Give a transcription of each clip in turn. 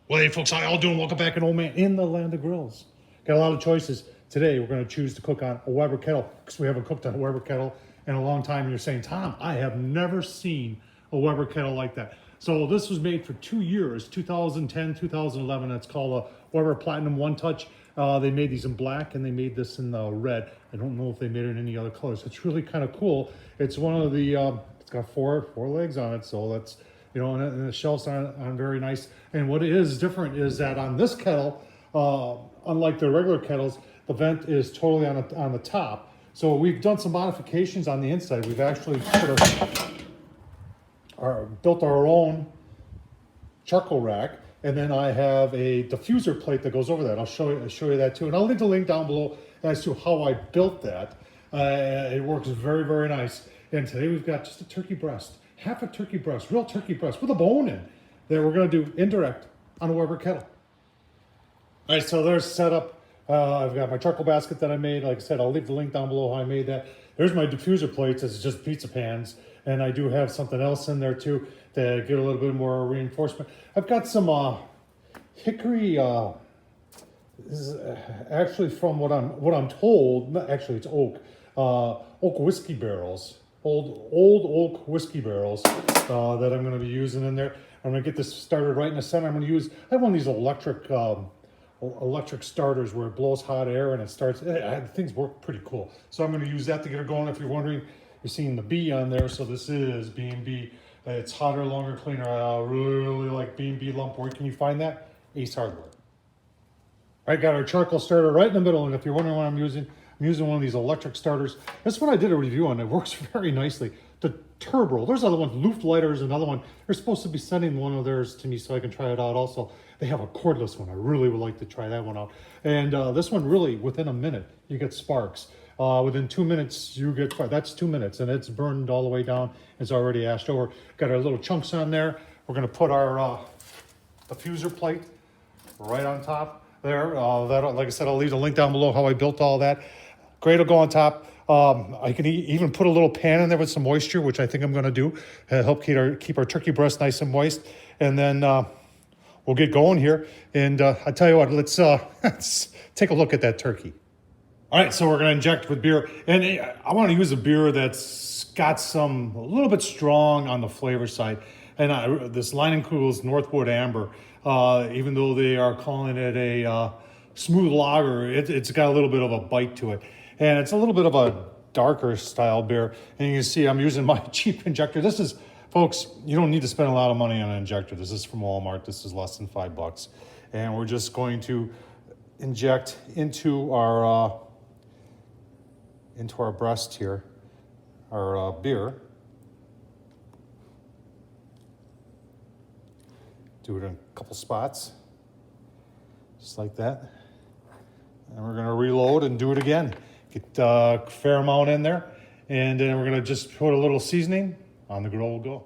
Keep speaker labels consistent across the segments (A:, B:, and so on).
A: Well, hey folks, how y'all doing? Welcome back in Old Man in the Land of Grills. Got a lot of choices. Today we're going to choose to cook on a Weber kettle because we haven't cooked on a Weber kettle in a long time. And you're saying, Tom, I have never seen a Weber kettle like that. So this was made for 2 years, 2010, 2011. It's called a Weber Platinum One Touch. They made these in black and they made this in red. I don't know if they made it in any other colors. It's really kind of cool. It's one of the, it's got four legs on it. So that's, you know, and the shelves are very nice. And what is different is that on this kettle, unlike the regular kettles, the vent is totally on the top. So we've done some modifications on the inside. We've actually built our own charcoal rack, and then I have a diffuser plate that goes over that. I'll show you that too, and I'll leave the link down below as to how I built that. It works very, very nice. And today we've got just a turkey breast. Half a turkey breast, real turkey breast with a bone in, that we're going to do indirect on a Weber kettle. All right, so there's setup. I've got my charcoal basket that I made. Like I said, I'll leave the link down below how I made that. There's my diffuser plates. It's just pizza pans. And I do have something else in there too to get a little bit more reinforcement. I've got some hickory, this is actually from what I'm told, actually it's oak whiskey barrels. Old oak whiskey barrels that I'm going to be using in there. I'm going to get this started right in the center. I have one of these electric starters where it blows hot air and it starts. Things work pretty cool. So I'm going to use that to get it going. If you're wondering, you're seeing the B on there. So this is B&B. It's hotter, longer, cleaner. I really like B&B lump. Where can you find that? Ace Hardware. All right, got our charcoal starter right in the middle. And if you're wondering what I'm using one of these electric starters. This one I did a review on. It works very nicely. The Turbo. There's other ones. Luftleiter is another one. They're supposed to be sending one of theirs to me so I can try it out also. They have a cordless one. I really would like to try that one out. And this one really, within a minute, you get sparks. Within 2 minutes, you get fire. That's 2 minutes, and it's burned all the way down. It's already ashed over. Got our little chunks on there. We're going to put our diffuser plate right on top there. Like I said, I'll leave the link down below how I built all that. Grate will go on top. I can even put a little pan in there with some moisture, which I think I'm going to do. Help keep our turkey breast nice and moist. And then we'll get going here. And I tell you what, let's take a look at that turkey. All right, so we're going to inject with beer. And I want to use a beer that's got a little bit strong on the flavor side. And this Leinenkugel's Northwood Amber, even though they are calling it a smooth lager, it's got a little bit of a bite to it. And it's a little bit of a darker style beer. And you can see I'm using my cheap injector. This is, folks, you don't need to spend a lot of money on an injector. This is from Walmart. This is less than $5. And we're just going to inject into our breast here, our beer. Do it in a couple spots, just like that. And we're gonna reload and do it again. Get a fair amount in there. And then we're gonna just put a little seasoning on the grill. We'll go. All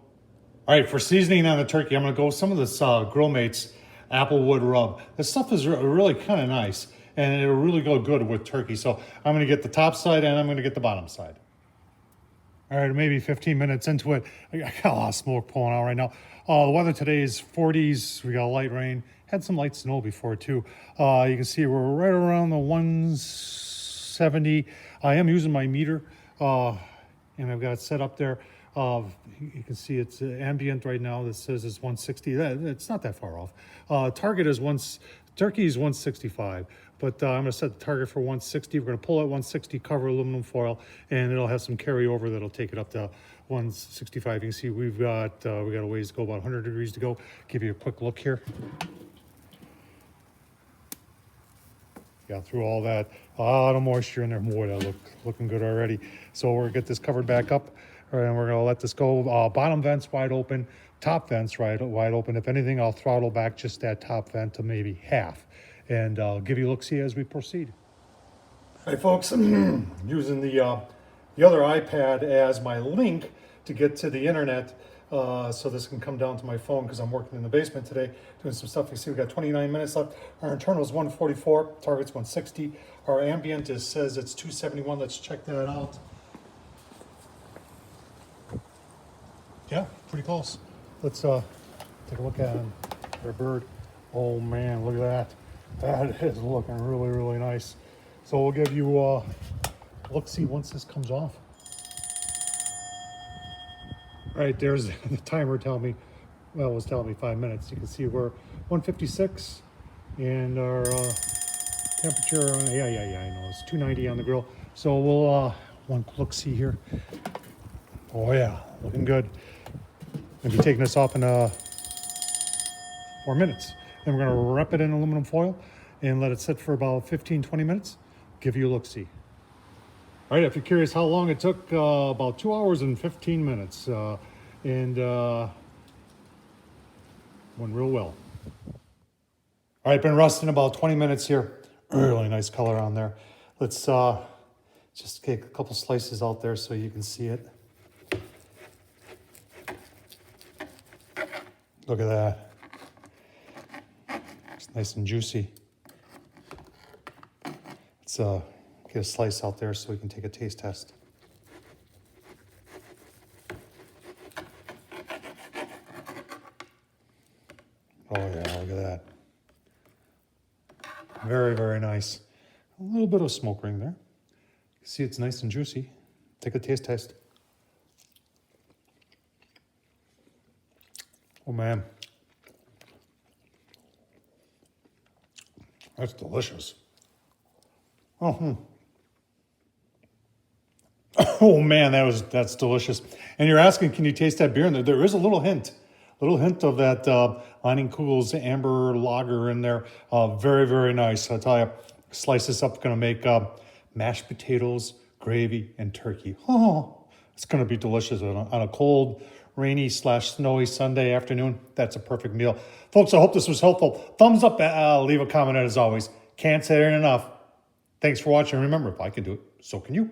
A: right, for seasoning on the turkey, I'm gonna go with some of this Grill Mates Applewood Rub. This stuff is really kind of nice, and it'll really go good with turkey. So I'm gonna get the top side and I'm gonna get the bottom side. All right, maybe 15 minutes into it, I got a lot of smoke pulling out right now. The weather today is 40s. We got light rain. Had some light snow before too. You can see we're right around the 170. I am using my meter, and I've got it set up there. You can see it's ambient right now. This says it's 160. It's not that far off. Target is turkey is 165, but I'm going to set the target for 160. We're going to pull at 160, cover aluminum foil, and it'll have some carryover that'll take it up to 165. You can see we got a ways to go, about 100 degrees to go. Give you a quick look here. Got through all that. A lot of moisture in there. Boy, that looking good already. So we're going to get this covered back up, and we're going to let this go. Bottom vents wide open, top vents wide open. If anything, I'll throttle back just that top vent to maybe half, and I'll give you a look-see as we proceed. All right, folks, using the other iPad as my link to get to the internet, so this can come down to my phone because I'm working in the basement today doing some stuff. You see we got 29 minutes left. Our internal is 144, target's 160. Our ambient says it's 271. Let's check that out. Yeah, pretty close. Let's take a look at him. Our bird. Oh man, look at that. That is looking really, really nice. So we'll give you look see once this comes off. All right, there's the timer telling me, well, it was telling me 5 minutes. You can see we're 156 and our temperature, yeah, I know, it's 290 on the grill. So we'll, one look see here. Oh yeah, looking good. Gonna be taking this off in 4 minutes. Then we're gonna wrap it in aluminum foil and let it sit for about 15, 20 minutes. Give you a look see. All right, if you're curious how long it took, about 2 hours and 15 minutes. And went real well. All right, been rusting about 20 minutes here. Really nice color on there. Let's just take a couple slices out there so you can see it. Look at that. It's nice and juicy. Let's get a slice out there so we can take a taste test. Oh yeah, look at that. Very, very nice. A little bit of smoke ring there. You see it's nice and juicy. Take a taste test. Oh man. That's delicious. Oh, oh man, that's delicious. And you're asking, can you taste that beer in there? There is a little hint of that Leinenkugels Amber Lager in there. Very, very nice. I'll tell you, slice this up, gonna make mashed potatoes, gravy, and turkey. Oh, it's gonna be delicious on a cold, rainy / snowy Sunday afternoon. That's a perfect meal. Folks, I hope this was helpful. Thumbs up, leave a comment as always. Can't say it enough. Thanks for watching. Remember, if I can do it, so can you.